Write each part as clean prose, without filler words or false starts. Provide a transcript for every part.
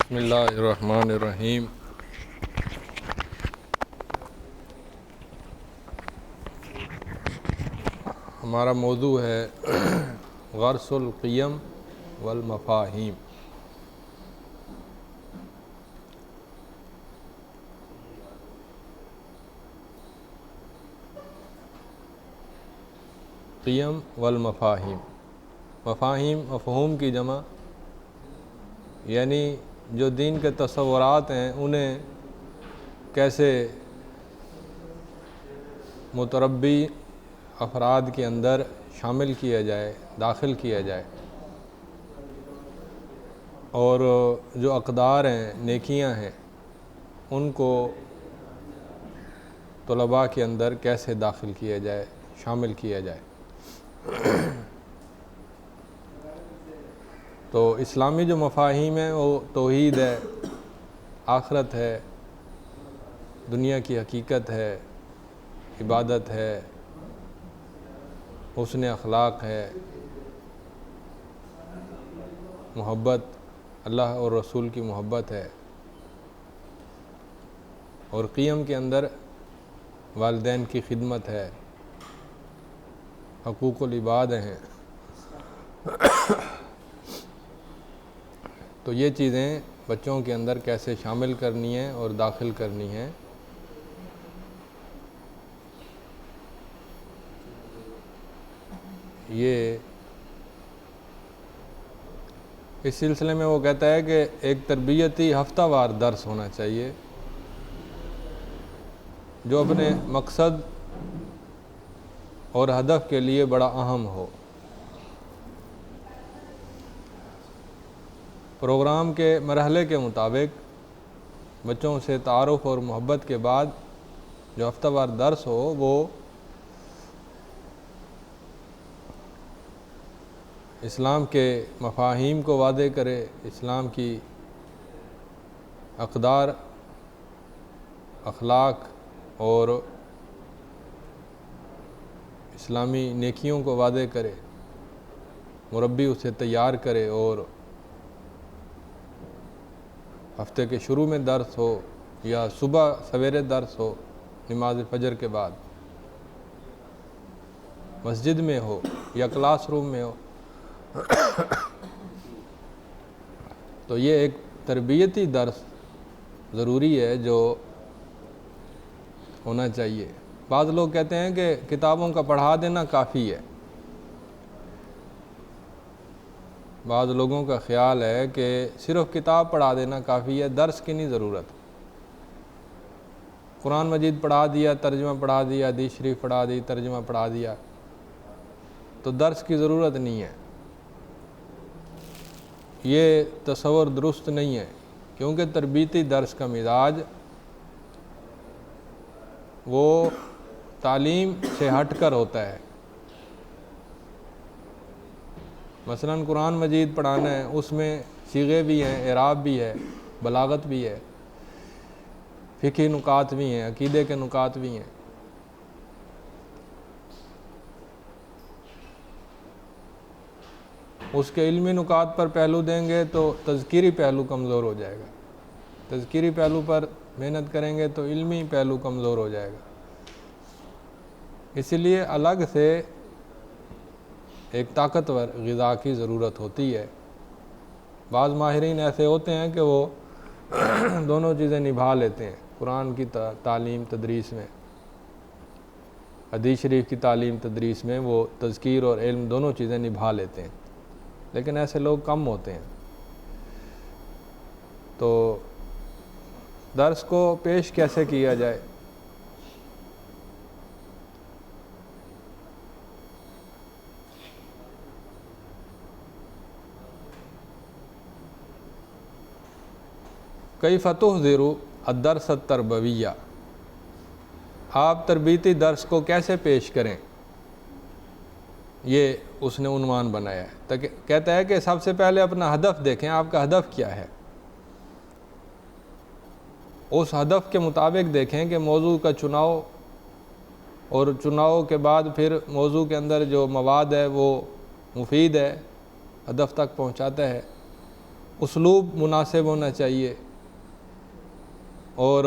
بسم اللہ الرحمن الرحیم۔ ہمارا موضوع ہے غرس القیم والمفاہیم۔ قیم والمفاہیم، مفاہیم مفہوم کی جمع، یعنی جو دین کے تصورات ہیں انہیں کیسے متربی افراد کے اندر شامل کیا جائے، داخل کیا جائے، اور جو اقدار ہیں، نیکیاں ہیں، ان کو طلباء کے اندر کیسے داخل کیا جائے، شامل کیا جائے۔ تو اسلامی جو مفاہیم ہیں وہ توحید ہے، آخرت ہے، دنیا کی حقیقت ہے، عبادت ہے، حسن اخلاق ہے، محبت، اللہ اور رسول کی محبت ہے، اور قیم کے اندر والدین کی خدمت ہے، حقوق العباد ہیں۔ تو یہ چیزیں بچوں کے اندر کیسے شامل کرنی ہیں اور داخل کرنی ہیں، یہ اس سلسلے میں وہ کہتا ہے کہ ایک تربیتی ہفتہ وار درس ہونا چاہیے جو اپنے مقصد اور ہدف کے لیے بڑا اہم ہو۔ پروگرام کے مرحلے کے مطابق بچوں سے تعارف اور محبت کے بعد جو ہفتہ وار درس ہو وہ اسلام کے مفاہیم کو واضح کرے، اسلام کی اقدار، اخلاق اور اسلامی نیکیوں کو واضح کرے، مربی اسے تیار کرے، اور ہفتے کے شروع میں درس ہو یا صبح سویرے درس ہو، نماز فجر کے بعد مسجد میں ہو یا کلاس روم میں ہو، تو یہ ایک تربیتی درس ضروری ہے جو ہونا چاہیے۔ بعض لوگ کہتے ہیں کہ کتابوں کا پڑھا دینا کافی ہے۔ بعض لوگوں کا خیال ہے کہ صرف کتاب پڑھا دینا کافی ہے، درس کی نہیں ضرورت۔ قرآن مجید پڑھا دیا، ترجمہ پڑھا دیا، حدیث شریف پڑھا دی، ترجمہ پڑھا دیا، تو درس کی ضرورت نہیں ہے۔ یہ تصور درست نہیں ہے، کیونکہ تربیتی درس کا مزاج وہ تعلیم سے ہٹ کر ہوتا ہے۔ مثلا قرآن مجید پڑھانا ہے، اس میں صیغے بھی ہیں، اعراب بھی ہے، بلاغت بھی ہے، فقہی نکات بھی ہیں، عقیدے کے نکات بھی ہیں۔ اس کے علمی نکات پر پہلو دیں گے تو تذکیری پہلو کمزور ہو جائے گا، تذکیری پہلو پر محنت کریں گے تو علمی پہلو کمزور ہو جائے گا۔ اسی لیے الگ سے ایک طاقتور غذا کی ضرورت ہوتی ہے۔ بعض ماہرین ایسے ہوتے ہیں کہ وہ دونوں چیزیں نبھا لیتے ہیں، قرآن کی تعلیم تدریس میں، حدیث شریف کی تعلیم تدریس میں وہ تذکیر اور علم دونوں چیزیں نبھا لیتے ہیں، لیکن ایسے لوگ کم ہوتے ہیں۔ تو درس کو پیش کیسے کیا جائے؟ کیف تحضر الدرس التربویہ، آپ تربیتی درس کو کیسے پیش کریں، یہ اس نے عنوان بنایا ہے۔ کہتا ہے کہ سب سے پہلے اپنا ہدف دیکھیں، آپ کا ہدف کیا ہے، اس ہدف کے مطابق دیکھیں کہ موضوع کا چناؤ، اور چناؤ کے بعد پھر موضوع کے اندر جو مواد ہے وہ مفید ہے، ہدف تک پہنچاتا ہے، اسلوب مناسب ہونا چاہیے اور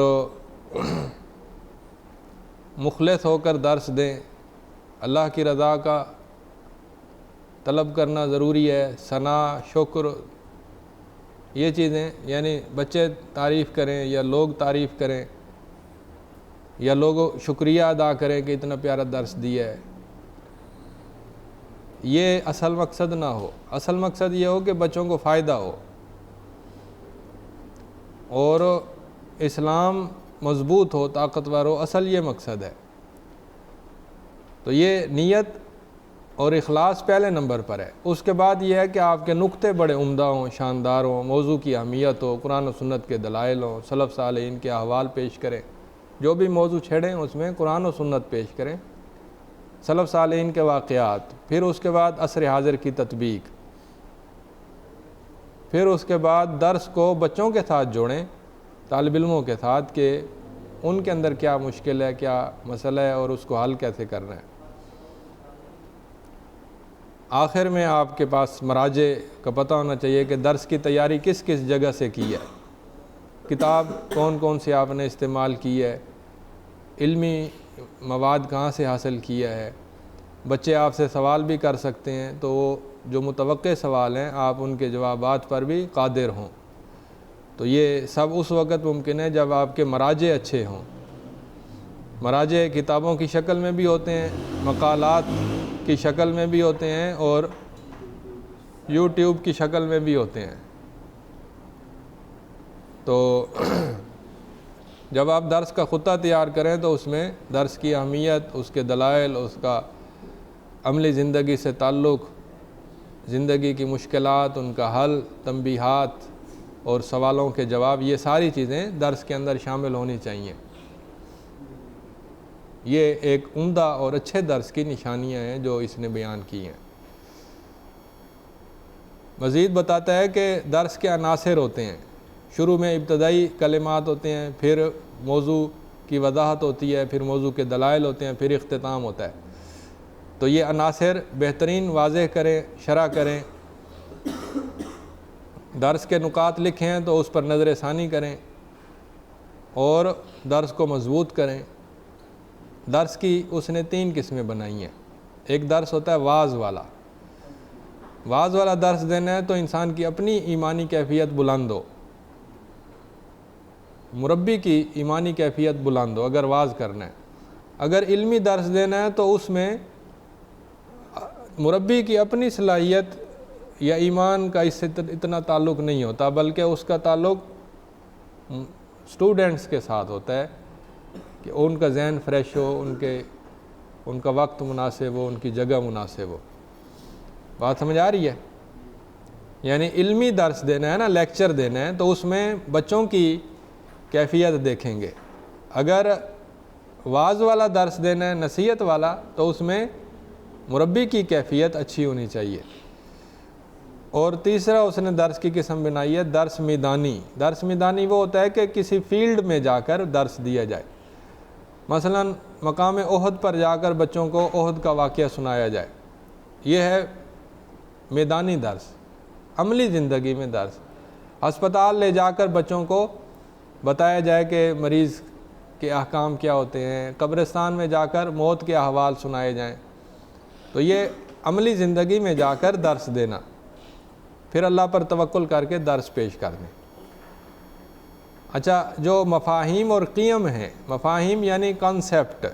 مخلص ہو کر درس دیں. اللہ کی رضا کا طلب کرنا ضروری ہے. ثنا، شکر، یہ چیزیں، یعنی بچے تعریف کریں یا لوگ تعریف کریں یا لوگ شکریہ ادا کریں کہ اتنا پیارا درس دیا ہے، یہ اصل مقصد نہ ہو. اصل مقصد یہ ہو کہ بچوں کو فائدہ ہو اور اسلام مضبوط ہو، طاقتور ہو. اصل یہ مقصد ہے. تو یہ نیت اور اخلاص پہلے نمبر پر ہے. اس کے بعد یہ ہے کہ آپ کے نقطے بڑے عمدہ ہوں، شاندار ہوں، موضوع کی اہمیت ہو، قرآن و سنت کے دلائل ہوں، سلف صالحین کے احوال پیش کریں. جو بھی موضوع چھیڑیں اس میں قرآن و سنت پیش کریں، سلف صالحین کے واقعات. پھر اس کے بعد عصر حاضر کی تطبیق. پھر اس کے بعد درس کو بچوں کے ساتھ جوڑیں، طالب علموں کے ساتھ، کہ ان کے اندر کیا مشکل ہے، کیا مسئلہ ہے اور اس کو حل کیسے کرنا ہے. آخر میں آپ کے پاس مراجع کا پتہ ہونا چاہیے کہ درس کی تیاری کس کس جگہ سے کی ہے، کتاب کون کون سی آپ نے استعمال کی ہے، علمی مواد کہاں سے حاصل کیا ہے. بچے آپ سے سوال بھی کر سکتے ہیں، تو وہ جو متوقع سوال ہیں آپ ان کے جوابات پر بھی قادر ہوں. تو یہ سب اس وقت ممکن ہے جب آپ کے مراجع اچھے ہوں. مراجع کتابوں کی شکل میں بھی ہوتے ہیں، مقالات کی شکل میں بھی ہوتے ہیں اور یوٹیوب کی شکل میں بھی ہوتے ہیں. تو جب آپ درس کا خطہ تیار کریں تو اس میں درس کی اہمیت، اس کے دلائل، اس کا عملی زندگی سے تعلق، زندگی کی مشکلات، ان کا حل، تنبیہات اور سوالوں کے جواب، یہ ساری چیزیں درس کے اندر شامل ہونی چاہیے. یہ ایک عمدہ اور اچھے درس کی نشانیاں ہیں جو اس نے بیان کی ہیں. مزید بتاتا ہے کہ درس کے عناصر ہوتے ہیں. شروع میں ابتدائی کلمات ہوتے ہیں، پھر موضوع کی وضاحت ہوتی ہے، پھر موضوع کے دلائل ہوتے ہیں، پھر اختتام ہوتا ہے. تو یہ عناصر بہترین واضح کریں، شرح کریں. درس کے نکات لکھے ہیں تو اس پر نظر ثانی کریں اور درس کو مضبوط کریں. درس کی اس نے 3 قسمیں بنائی ہیں. ایک درس ہوتا ہے واعظ والا. واعظ والا درس دینا ہے تو انسان کی اپنی ایمانی کیفیت بلند ہو، مربی کی ایمانی کیفیت بلند ہو اگر واعظ کرنا ہے. اگر علمی درس دینا ہے تو اس میں مربی کی اپنی صلاحیت یا ایمان کا اس سے اتنا تعلق نہیں ہوتا، بلکہ اس کا تعلق اسٹوڈنٹس کے ساتھ ہوتا ہے کہ ان کا ذہن فریش ہو، ان کا وقت مناسب ہو، ان کی جگہ مناسب ہو. بات سمجھ آ رہی ہے؟ یعنی علمی درس دینا ہے نا، لیکچر دینا ہے، تو اس میں بچوں کی کیفیت دیکھیں گے. اگر واعظ والا درس دینا ہے، نصیحت والا، تو اس میں مربی کی کیفیت اچھی ہونی چاہیے. اور تیسرا اس نے درس کی قسم بنائی ہے درس میدانی. درس میدانی وہ ہوتا ہے کہ کسی فیلڈ میں جا کر درس دیا جائے. مثلا مقام احد پر جا کر بچوں کو احد کا واقعہ سنایا جائے. یہ ہے میدانی درس. عملی زندگی میں درس. ہسپتال لے جا کر بچوں کو بتایا جائے کہ مریض کے احکام کیا ہوتے ہیں. قبرستان میں جا کر موت کے احوال سنائے جائیں. تو یہ عملی زندگی میں جا کر درس دینا. پھر اللہ پر توکل کر کے درس پیش کر دیں. اچھا، جو مفاہیم اور قیم ہیں، مفاہیم یعنی کانسیپٹ،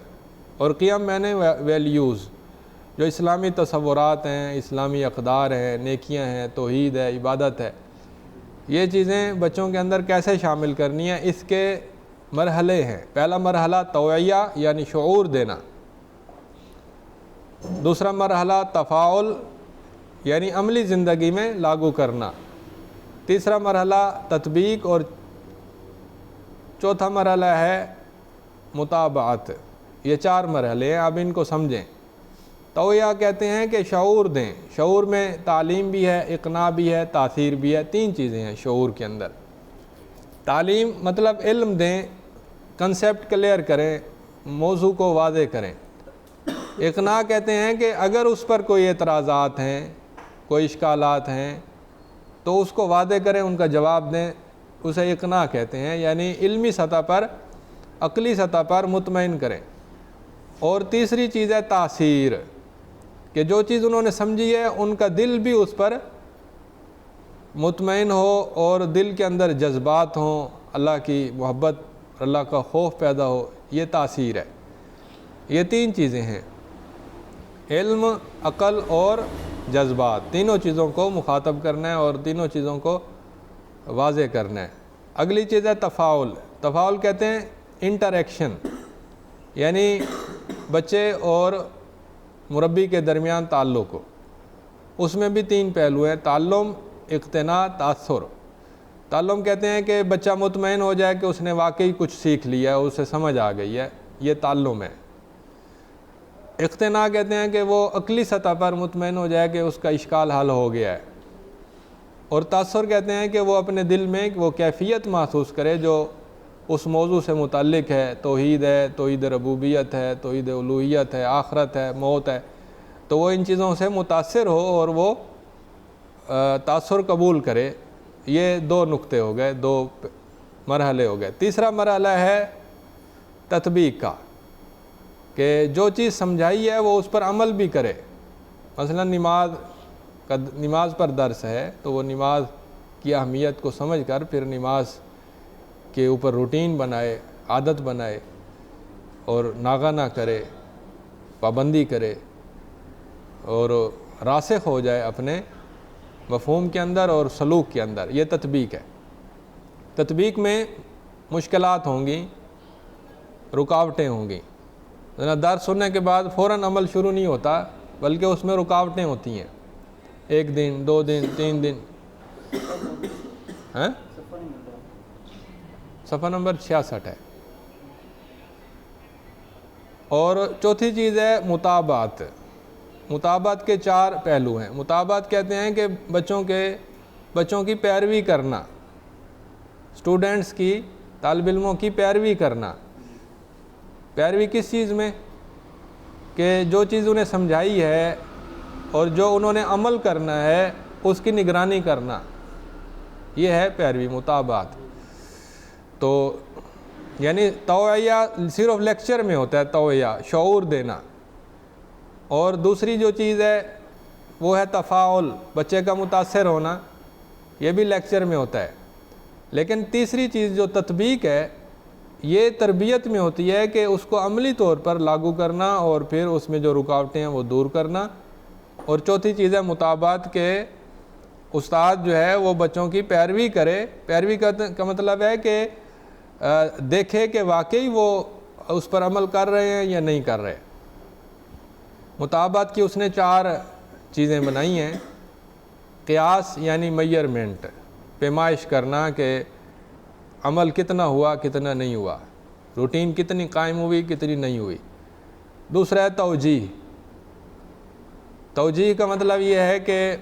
اور قیم یعنی ویلیوز، جو اسلامی تصورات ہیں، اسلامی اقدار ہیں، نیکیاں ہیں، توحید ہے، عبادت ہے، یہ چیزیں بچوں کے اندر کیسے شامل کرنی ہیں، اس کے مرحلے ہیں. پہلا مرحلہ توعیہ یعنی شعور دینا. دوسرا مرحلہ تفاعل یعنی عملی زندگی میں لاگو کرنا. تیسرا مرحلہ تطبیق اور چوتھا مرحلہ ہے متابعت. یہ 4 مرحلے ہیں، اب ان کو سمجھیں. توعیہ کہتے ہیں کہ شعور دیں. شعور میں تعلیم بھی ہے، اقناع بھی ہے، تاثیر بھی ہے. 3 چیزیں ہیں شعور کے اندر. تعلیم مطلب علم دیں، کنسیپٹ کلیئر کریں، موضوع کو واضح کریں. اقناع کہتے ہیں کہ اگر اس پر کوئی اعتراضات ہیں، کوئی اشکالات ہیں، تو اس کو واضح کریں، ان کا جواب دیں، اسے اقناع کہتے ہیں، یعنی علمی سطح پر، عقلی سطح پر مطمئن کریں۔ اور تیسری چیز ہے تاثیر، کہ جو چیز انہوں نے سمجھی ہے ان کا دل بھی اس پر مطمئن ہو اور دل کے اندر جذبات ہوں، اللہ کی محبت، اللہ کا خوف پیدا ہو، یہ تاثیر ہے۔ یہ تین چیزیں ہیں، علم، عقل اور جذبات، تینوں چیزوں کو مخاطب کرنا ہے اور تینوں چیزوں کو واضح کرنا ہے۔ اگلی چیز ہے تفاعل۔ تفاعل کہتے ہیں انٹریکشن، یعنی بچے اور مربی کے درمیان تعلق ہو۔ اس میں بھی تین پہلو ہیں، تعلم، اقتناع، تاثر۔ تعلم کہتے ہیں کہ بچہ مطمئن ہو جائے کہ اس نے واقعی کچھ سیکھ لیا ہے، اسے سمجھ آ گئی ہے، یہ تعلم ہے۔ اقتناع کہتے ہیں کہ وہ عقلی سطح پر مطمئن ہو جائے کہ اس کا اشکال حل ہو گیا ہے۔ اور تاثر کہتے ہیں کہ وہ اپنے دل میں وہ کیفیت محسوس کرے جو اس موضوع سے متعلق ہے، توحید ہے، توحید ربوبیت ہے، توحید الوہیت ہے، آخرت ہے، موت ہے، تو وہ ان چیزوں سے متاثر ہو اور وہ تاثر قبول کرے۔ یہ دو نقطے ہو گئے، دو مرحلے ہو گئے۔ تیسرا مرحلہ ہے تطبیق کا، کہ جو چیز سمجھائی ہے وہ اس پر عمل بھی کرے۔ مثلا نماز پر درس ہے تو وہ نماز کی اہمیت کو سمجھ کر پھر نماز کے اوپر روٹین بنائے، عادت بنائے اور ناغہ نہ کرے، پابندی کرے اور راسخ ہو جائے اپنے مفہوم کے اندر اور سلوک کے اندر۔ یہ تطبیق ہے۔ تطبیق میں مشکلات ہوں گی، رکاوٹیں ہوں گی۔ درس سننے کے بعد فوراً عمل شروع نہیں ہوتا، بلکہ اس میں رکاوٹیں ہوتی ہیں، 1 دن، 2 دن، 3 دن۔ صفحہ نمبر 66 ہے۔ اور چوتھی چیز ہے مطابعت۔ مطابعت کے 4 پہلو ہیں۔ مطابعت کہتے ہیں کہ بچوں کی پیروی کرنا، اسٹوڈنٹس کی، طالب علموں کی پیروی کرنا۔ پیروی کس چیز میں؟ کہ جو چیز انہیں سمجھائی ہے اور جو انہوں نے عمل کرنا ہے اس کی نگرانی کرنا، یہ ہے پیروی، مطابعت۔ تو یعنی توعیہ صرف لیکچر میں ہوتا ہے، توعیہ، شعور دینا۔ اور دوسری جو چیز ہے وہ ہے تفاعل، بچے کا متاثر ہونا، یہ بھی لیکچر میں ہوتا ہے۔ لیکن تیسری چیز جو تطبیق ہے، یہ تربیت میں ہوتی ہے کہ اس کو عملی طور پر لاگو کرنا اور پھر اس میں جو رکاوٹیں ہیں وہ دور کرنا۔ اور چوتھی چیز ہے مطابعت، کے استاد جو ہے وہ بچوں کی پیروی کرے۔ پیروی کا مطلب ہے کہ دیکھے کہ واقعی وہ اس پر عمل کر رہے ہیں یا نہیں کر رہے۔ مطابعت کی اس نے 4 چیزیں بنائی ہیں۔ قیاس یعنی میئرمنٹ، پیمائش کرنا کہ عمل کتنا ہوا، کتنا نہیں ہوا، روٹین کتنی قائم ہوئی، کتنی نہیں ہوئی۔ دوسرا ہے توجیہ۔ توجیہ کا مطلب یہ ہے کہ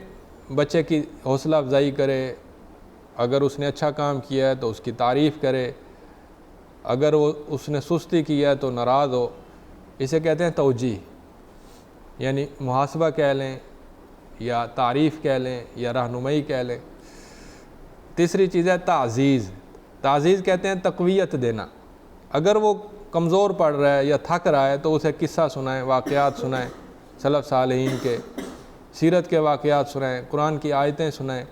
بچے کی حوصلہ افزائی کرے، اگر اس نے اچھا کام کیا ہے تو اس کی تعریف کرے، اگر اس نے سستی کی ہے تو ناراض ہو۔ اسے کہتے ہیں توجیہ، یعنی محاسبہ کہہ لیں یا تعریف کہہ لیں یا رہنمائی کہہ لیں۔ تیسری چیز ہے تعزیز۔ تعزیز کہتے ہیں تقویت دینا۔ اگر وہ کمزور پڑ رہا ہے یا تھک رہا ہے تو اسے قصہ سنائیں، واقعات سنائیں، سلف صالحین کے، سیرت کے واقعات سنائیں، قرآن کی آیتیں سنائیں،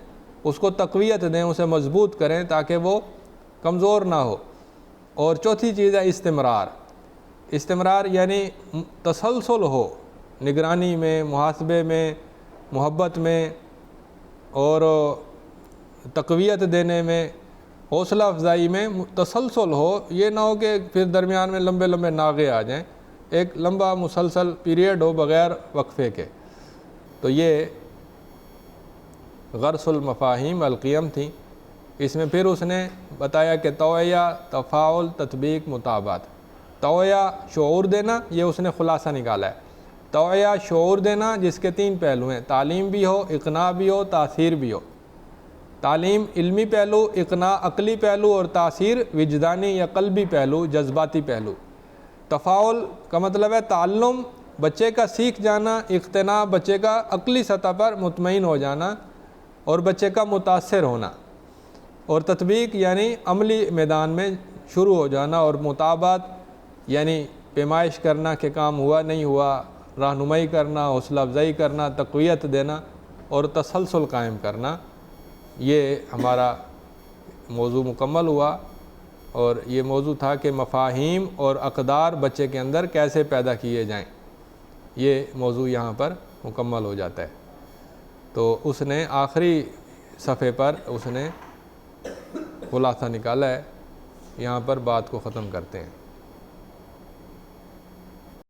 اس کو تقویت دیں، اسے مضبوط کریں تاکہ وہ کمزور نہ ہو۔ اور چوتھی چیز ہے استمرار۔ استمرار یعنی تسلسل ہو نگرانی میں، محاسبے میں، محبت میں اور تقویت دینے میں، حوصلہ افزائی میں تسلسل ہو۔ یہ نہ ہو کہ پھر درمیان میں لمبے لمبے ناغے آ جائیں، ایک لمبا مسلسل پیریڈ ہو بغیر وقفے کے۔ تو یہ غرس المفاہیم القیم تھی۔ اس میں پھر اس نے بتایا کہ توعیہ، تفاعل، تطبیق، مطابعت۔ توعیہ شعور دینا، یہ اس نے خلاصہ نکالا ہے۔ توعیہ شعور دینا جس کے 3 پہلو ہیں، تعلیم بھی ہو، اقناع بھی ہو، تاثیر بھی ہو۔ تعلیم علمی پہلو، اقناع عقلی پہلو اور تاثیر وجدانی یا قلبی پہلو، جذباتی پہلو۔ تفاعل کا مطلب ہے تعلم، بچے کا سیکھ جانا، اقتناع بچے کا عقلی سطح پر مطمئن ہو جانا، اور بچے کا متاثر ہونا، اور تطبیق یعنی عملی میدان میں شروع ہو جانا، اور مطابعت یعنی پیمائش کرنا کہ کام ہوا نہیں ہوا، رہنمائی کرنا، حوصلہ افزائی کرنا، تقویت دینا اور تسلسل قائم کرنا۔ یہ ہمارا موضوع مکمل ہوا، اور یہ موضوع تھا کہ مفاہیم اور اقدار بچے کے اندر کیسے پیدا کیے جائیں۔ یہ موضوع یہاں پر مکمل ہو جاتا ہے۔ تو اس نے آخری صفحے پر اس نے خلاصہ نکالا ہے، یہاں پر بات کو ختم کرتے ہیں۔